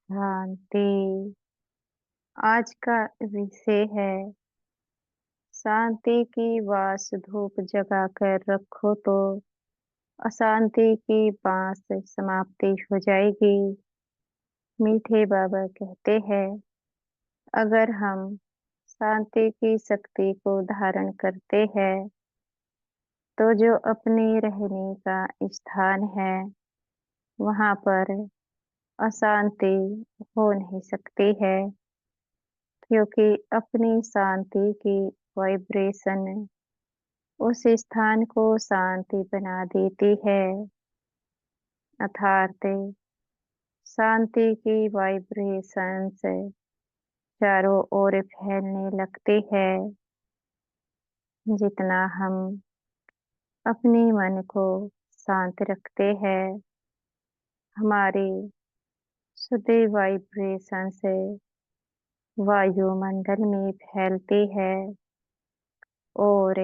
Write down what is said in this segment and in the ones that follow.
शांति। आज का विषय है शांति की वास धूप जगा कर रखो तो अशांति की बांस समाप्ति हो जाएगी। मीठे बाबा कहते हैं, अगर हम शांति की शक्ति को धारण करते हैं तो जो अपने रहने का स्थान है वहां पर अशांति हो नहीं सकती है, क्योंकि अपनी शांति की वाइब्रेशन उस स्थान को शांति बना देती है। अर्थात शांति की वाइब्रेशंस चारों ओर फैलने लगती है। जितना हम अपने मन को शांत रखते हैं, हमारी शुद्ध वाइब्रेशन से वायुमंडल में फैलती है और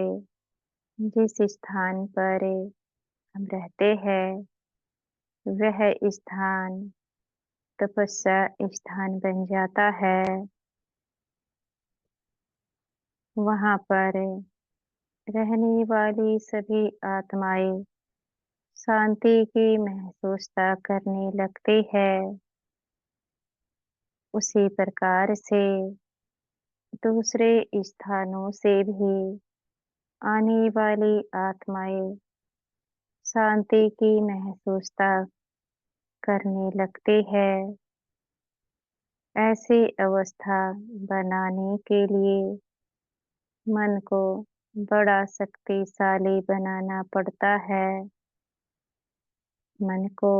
जिस स्थान पर हम रहते हैं वह स्थान तपस्या स्थान बन जाता है। वहां पर रहने वाली सभी आत्माएं शांति की महसूसता करने लगती है। उसी प्रकार से दूसरे स्थानों से भी आने वाली आत्माएं शांति की महसूसता करने लगती है। ऐसी अवस्था बनाने के लिए मन को बड़ा शक्तिशाली बनाना पड़ता है। मन को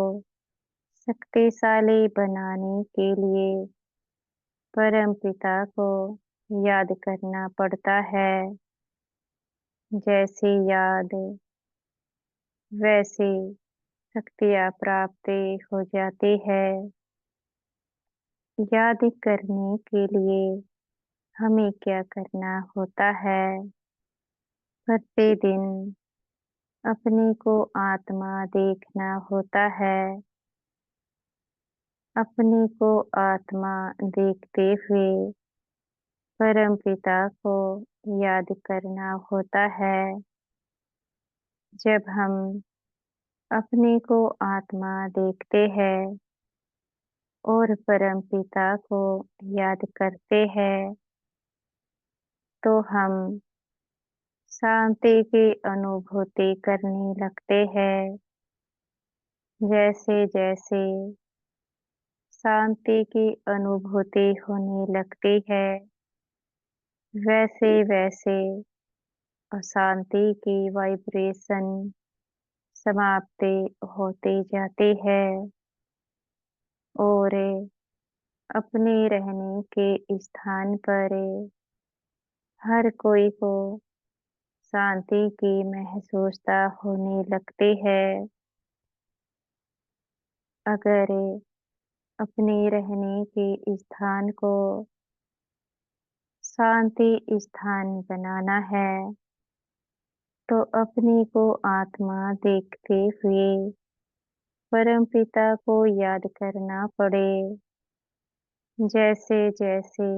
शक्तिशाली बनाने के लिए परम पिता को याद करना पड़ता है। जैसी याद वैसी शक्तियाँ प्राप्त हो जाती है। याद करने के लिए हमें क्या करना होता है? प्रतिदिन अपने को आत्मा देखना होता है। अपने को आत्मा देखते हुए परम पिता को याद करना होता है। जब हम अपने को आत्मा देखते हैं और परम पिता को याद करते हैं तो हम शांति की अनुभूति करने लगते हैं। जैसे जैसे शांति की अनुभूति होने लगती है वैसे वैसे अशांति की वाइब्रेशन समाप्ति होती जाती है और अपने रहने के स्थान पर हर कोई को शांति की महसूसता होने लगती है। अगर अपने रहने के स्थान को शांति स्थान बनाना है तो अपने को आत्मा देखते हुए परम पिता को याद करना पड़े। जैसे जैसे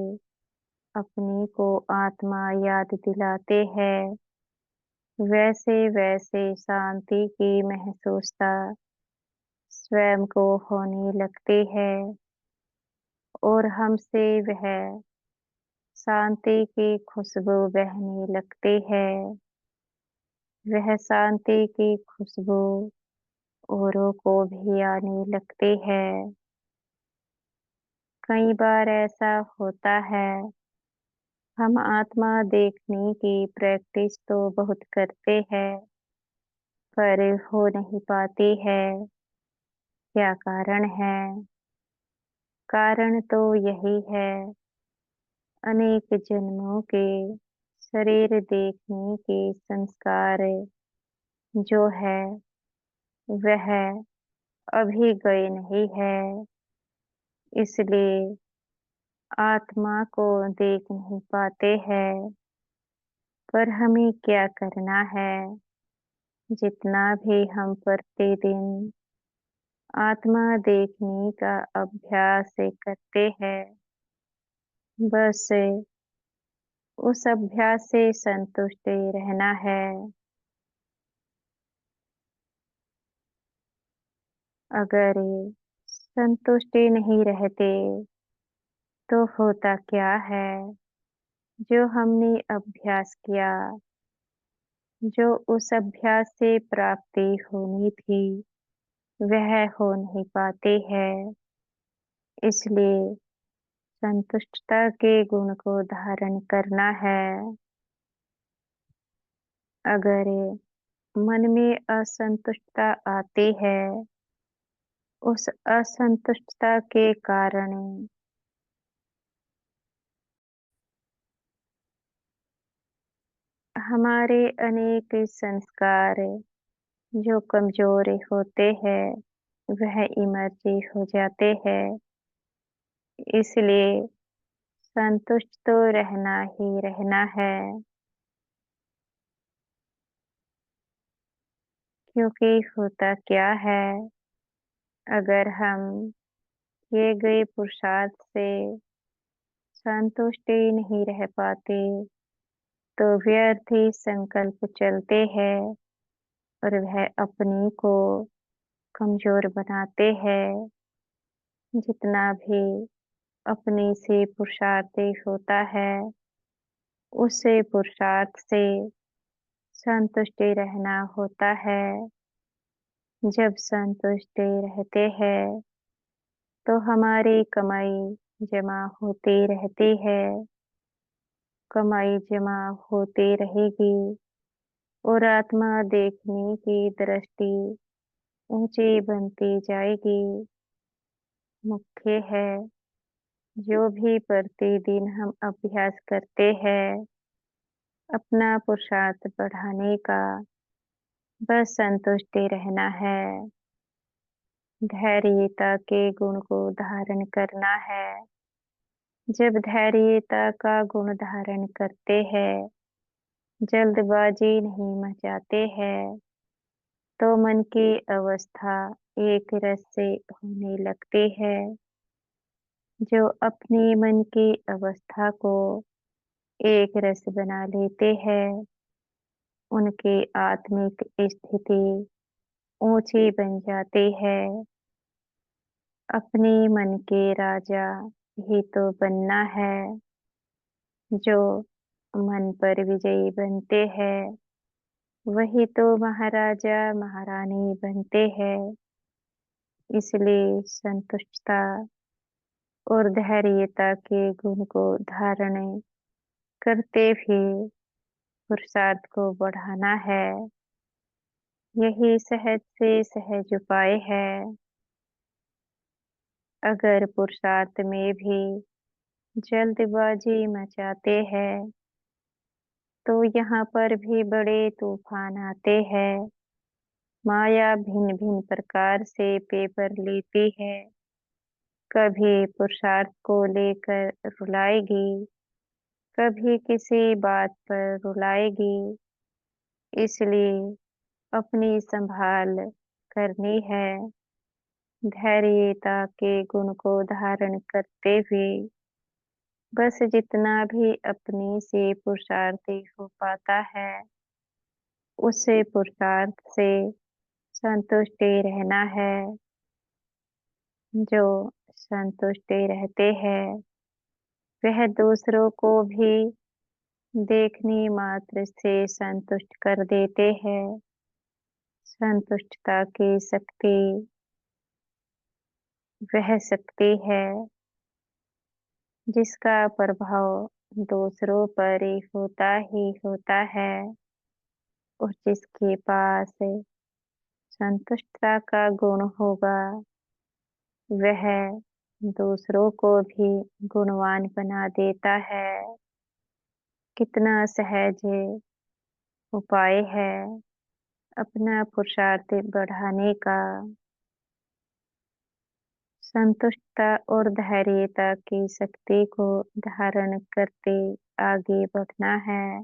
अपने को आत्मा याद दिलाते हैं वैसे वैसे शांति की महसूसता स्वयं को होने लगती है और हमसे वह शांति की खुशबू बहने लगती है। वह शांति की खुशबू औरों को भी आने लगती है। कई बार ऐसा होता है, हम आत्मा देखने की प्रैक्टिस तो बहुत करते हैं पर हो नहीं पाती है। क्या कारण है? कारण तो यही है, अनेक जन्मों के शरीर देखने के संस्कार जो है वह अभी गए नहीं है। इसलिए आत्मा को देख नहीं पाते हैं। पर हमें क्या करना है? जितना भी हम प्रतिदिन आत्मा देखने का अभ्यास करते हैं। बस उस अभ्यास से संतुष्ट रहना है। अगर संतुष्टि नहीं रहते तो होता क्या है? जो हमने अभ्यास किया, जो उस अभ्यास से प्राप्ति होनी थी, वह हो नहीं पाते हैं। इसलिए संतुष्टता के गुण को धारण करना है। अगर मन में असंतुष्टता आती है, उस असंतुष्टता के कारण हमारे अनेक संस्कार जो कमजोर होते हैं, वह इमर्जी हो जाते हैं। इसलिए संतुष्ट तो रहना ही रहना है। क्योंकि होता क्या है, अगर हम किए गए पुरुषार्थ से संतुष्ट ही नहीं रह पाते, तो व्यर्थ ही संकल्प चलते हैं और वह अपने को कमजोर बनाते हैं। जितना भी अपने से पुरुषार्थ होता है, उससे पुरुषार्थ से संतुष्ट रहना होता है। जब संतुष्ट रहते हैं, तो हमारी कमाई जमा होती रहती है। कमाई जमा होती रहेगी और आत्मा देखने की दृष्टि ऊंची बनती जाएगी। मुख्य है, जो भी प्रतिदिन हम अभ्यास करते हैं अपना पुरुषार्थ बढ़ाने का, बस संतुष्ट रहना है। धैर्यता के गुण को धारण करना है। जब धैर्यता का गुण धारण करते हैं, जल्दबाजी नहीं मचाते हैं, तो मन की अवस्था एक रस से होने लगती है। जो अपने मन की अवस्था को एक रस बना लेते हैं, उनकी आत्मिक स्थिति ऊंची बन जाती है। अपने मन के राजा ही तो बनना है। जो मन पर विजयी बनते हैं, वही तो महाराजा महारानी बनते हैं। इसलिए संतुष्टता और धैर्यता के गुण को धारण करते भी पुरुषार्थ को बढ़ाना है। यही सहज से सहज उपाय है। अगर पुरुषार्थ में भी जल्दबाजी मचाते हैं, तो यहाँ पर भी बड़े तूफान आते हैं। माया भिन्न भिन्न प्रकार से पेपर लेती है। कभी पुरुषार्थ को लेकर रुलाएगी, कभी किसी बात पर रुलाएगी। इसलिए अपनी संभाल करनी है। धैर्यता के गुण को धारण करते हुए बस जितना भी अपने से पुरुषार्थ हो पाता है, उसे पुरुषार्थ से संतुष्ट रहना है। जो संतुष्ट रहते हैं, वह दूसरों को भी देखने मात्र से संतुष्ट कर देते हैं। संतुष्टता की शक्ति वह शक्ति है जिसका प्रभाव दूसरों पर होता ही होता है, और जिसके पास संतुष्टता का गुण होगा, वह दूसरों को भी गुणवान बना देता है। कितना सहज उपाय है अपना पुरुषार्थ बढ़ाने का। संतुष्टता और धैर्यता की शक्ति को धारण करते आगे बढ़ना है।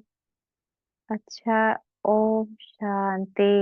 अच्छा, ओम शांति।